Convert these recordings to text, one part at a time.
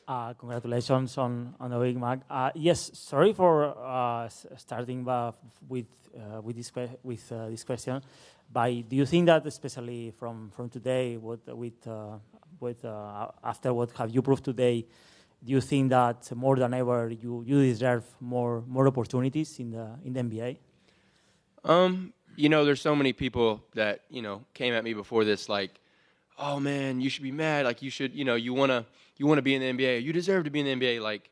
Congratulations on the Big Mac. Yes, sorry for starting with this question. But do you think that, especially from today, after what have you proved today, do you think that more than ever you deserve more opportunities in the NBA? There's so many people that came at me before this, like, oh man, you should be mad, like you should, you want to be in the NBA, you deserve to be in the NBA, like,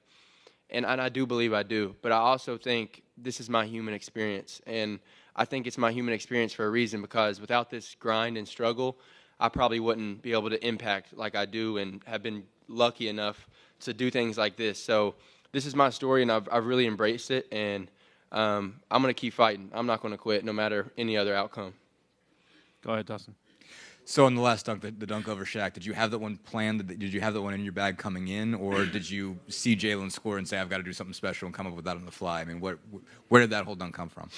and I do believe I do, but I also think this is my human experience, and I think it's my human experience for a reason, because without this grind and struggle, I probably wouldn't be able to impact like I do and have been lucky enough to do things like this. So this is my story, and I've really embraced it, and I'm going to keep fighting. I'm not going to quit no matter any other outcome. Go ahead, Dustin. So in the last dunk, the dunk over Shaq, did you have that one planned? Did you have that one in your bag coming in, or did you see Jalen score and say, I've got to do something special and come up with that on the fly? I mean, where did that whole dunk come from?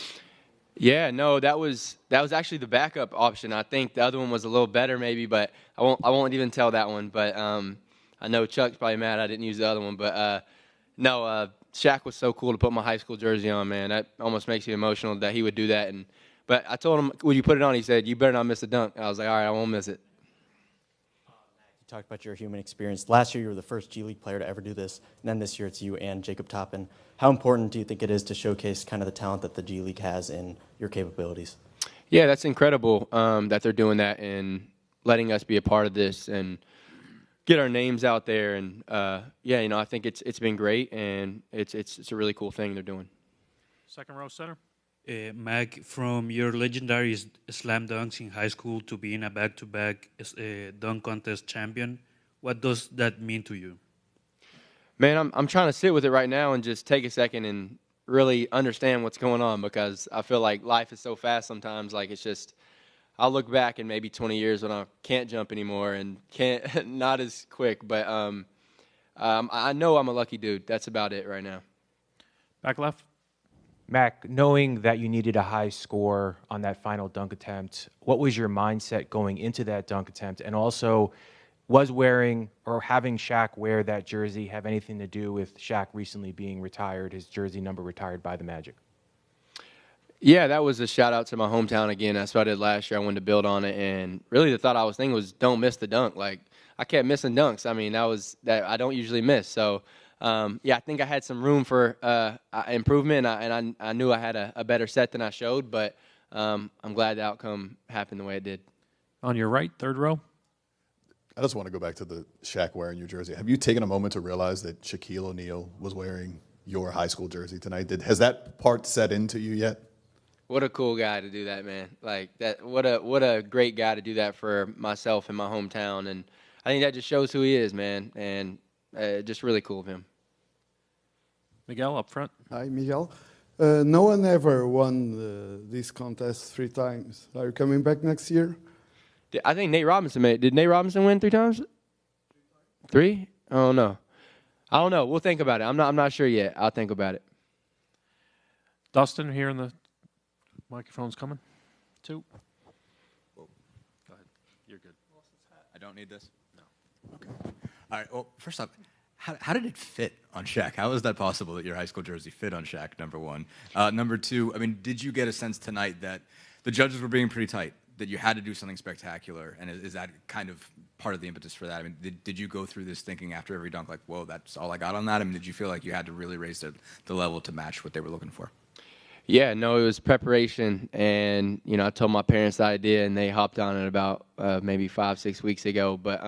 Yeah, no, that was actually the backup option. I think the other one was a little better maybe, but I won't even tell that one. But I know Chuck's probably mad I didn't use the other one. But no, Shaq was so cool to put my high school jersey on, man. That almost makes you emotional that he would do that. But I told him, would you put it on? He said, you better not miss the dunk. I was like, all right, I won't miss it. You talked about your human experience. Last year, you were the first G League player to ever do this. And then this year, it's you and Jacob Toppin. How important do you think it is to showcase kind of the talent that the G League has in your capabilities? Yeah, that's incredible that they're doing that and letting us be a part of this and get our names out there. And, I think it's been great, and it's a really cool thing they're doing. Second row center. Mac, from your legendary slam dunks in high school to being a back-to-back dunk contest champion, what does that mean to you? Man, I'm trying to sit with it right now and just take a second and really understand what's going on, because I feel like life is so fast sometimes. Like, it's just, I'll look back in maybe 20 years when I can't jump anymore and can't not as quick. But I know I'm a lucky dude. That's about it right now. Back left. Mac, knowing that you needed a high score on that final dunk attempt, what was your mindset going into that dunk attempt? And also, was wearing or having Shaq wear that jersey have anything to do with Shaq recently being retired, his jersey number retired by the Magic? Yeah, that was a shout-out to my hometown again. That's what I did last year. I wanted to build on it. And really the thought I was thinking was, don't miss the dunk. Like, I kept missing dunks. I mean, that I don't usually miss. So, I think I had some room for improvement, and I knew I had a better set than I showed, but I'm glad the outcome happened the way it did. On your right, third row. I just want to go back to the Shaq wearing your jersey. Have you taken a moment to realize that Shaquille O'Neal was wearing your high school jersey tonight? Has that part set into you yet? What a cool guy to do that, man. Like that. What a great guy to do that for myself and my hometown, and I think that just shows who he is, man, and just really cool of him. Miguel up front. Hi, Miguel. No one ever won this contest 3 times. Are you coming back next year? I think Nate Robinson made it. Did Nate Robinson win 3 times? 3? Oh no. I don't know. We'll think about it. I'm not sure yet. I'll think about it. Dustin, here in the microphone's coming. 2. Whoa. Go ahead. You're good. I don't need this? No. Okay. All right. Well, first off, how did it fit on Shaq? How is that possible that your high school jersey fit on Shaq, number one? Number two, I mean, did you get a sense tonight that the judges were being pretty tight, that you had to do something spectacular? And is that kind of part of the impetus for that? I mean, did you go through this thinking after every dunk, like, whoa, that's all I got on that? I mean, did you feel like you had to really raise the level to match what they were looking for? Yeah, no, it was preparation. And, I told my parents the idea, and they hopped on it about maybe 5-6 weeks ago. But,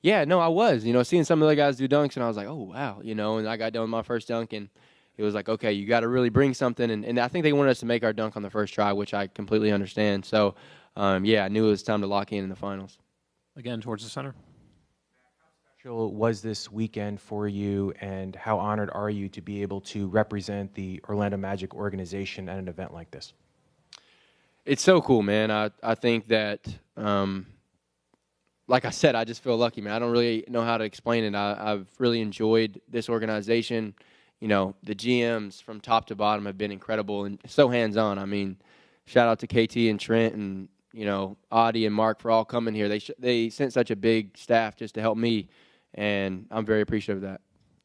yeah, no, I was, seeing some of the guys do dunks, and I was like, oh, wow, and I got done with my first dunk, and it was like, okay, you got to really bring something. And I think they wanted us to make our dunk on the first try, which I completely understand. So, I knew it was time to lock in the finals. Again, towards the center. How special was this weekend for you, and how honored are you to be able to represent the Orlando Magic organization at an event like this? It's so cool, man. I think that, like I said, I just feel lucky, man. I don't really know how to explain it. I've really enjoyed this organization. The GMs from top to bottom have been incredible and so hands-on. I mean, shout out to KT and Trent and, Audie and Mark for all coming here. They sent such a big staff just to help me. and I'm very appreciative of that.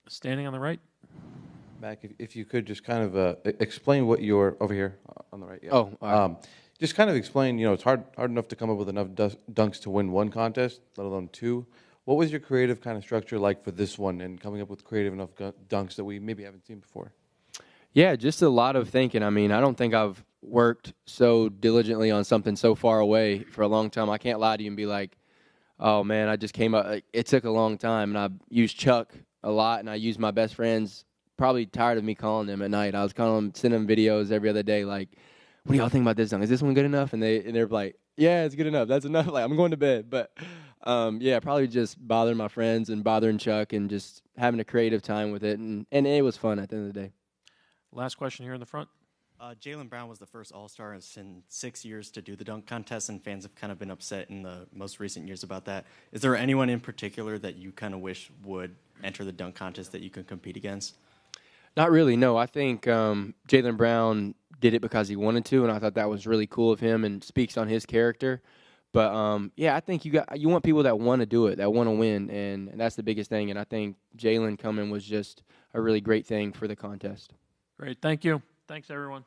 Standing on the right. Mac, if you could just kind of explain what your over here on the right. Yeah. Oh, all right. Just kind of explain. It's hard enough to come up with enough dunks to win one contest, let alone two. What was your creative kind of structure like for this one, and coming up with creative enough dunks that we maybe haven't seen before? Yeah, just a lot of thinking. I mean, I don't think I've worked so diligently on something so far away for a long time. I can't lie to you and be like, oh man, I just came up. It took a long time, and I used Chuck a lot, and I used my best friends. Probably tired of me calling them at night. I was calling them, sending them videos every other day, like, what do y'all think about this dunk? Is this one good enough? And they're like, yeah, it's good enough. That's enough. Like, I'm going to bed. But yeah, probably just bothering my friends and bothering Chuck and just having a creative time with it. And it was fun at the end of the day. Last question here in the front. Jaylen Brown was the first All-Star in 6 years to do the dunk contest, and fans have kind of been upset in the most recent years about that. Is there anyone in particular that you kind of wish would enter the dunk contest that you can compete against? Not really, no. I think Jaylen Brown did it because he wanted to, and I thought that was really cool of him and speaks on his character. But, yeah, I think you want people that want to do it, that want to win, and that's the biggest thing. And I think Jaylen coming was just a really great thing for the contest. Great. Thank you. Thanks, everyone.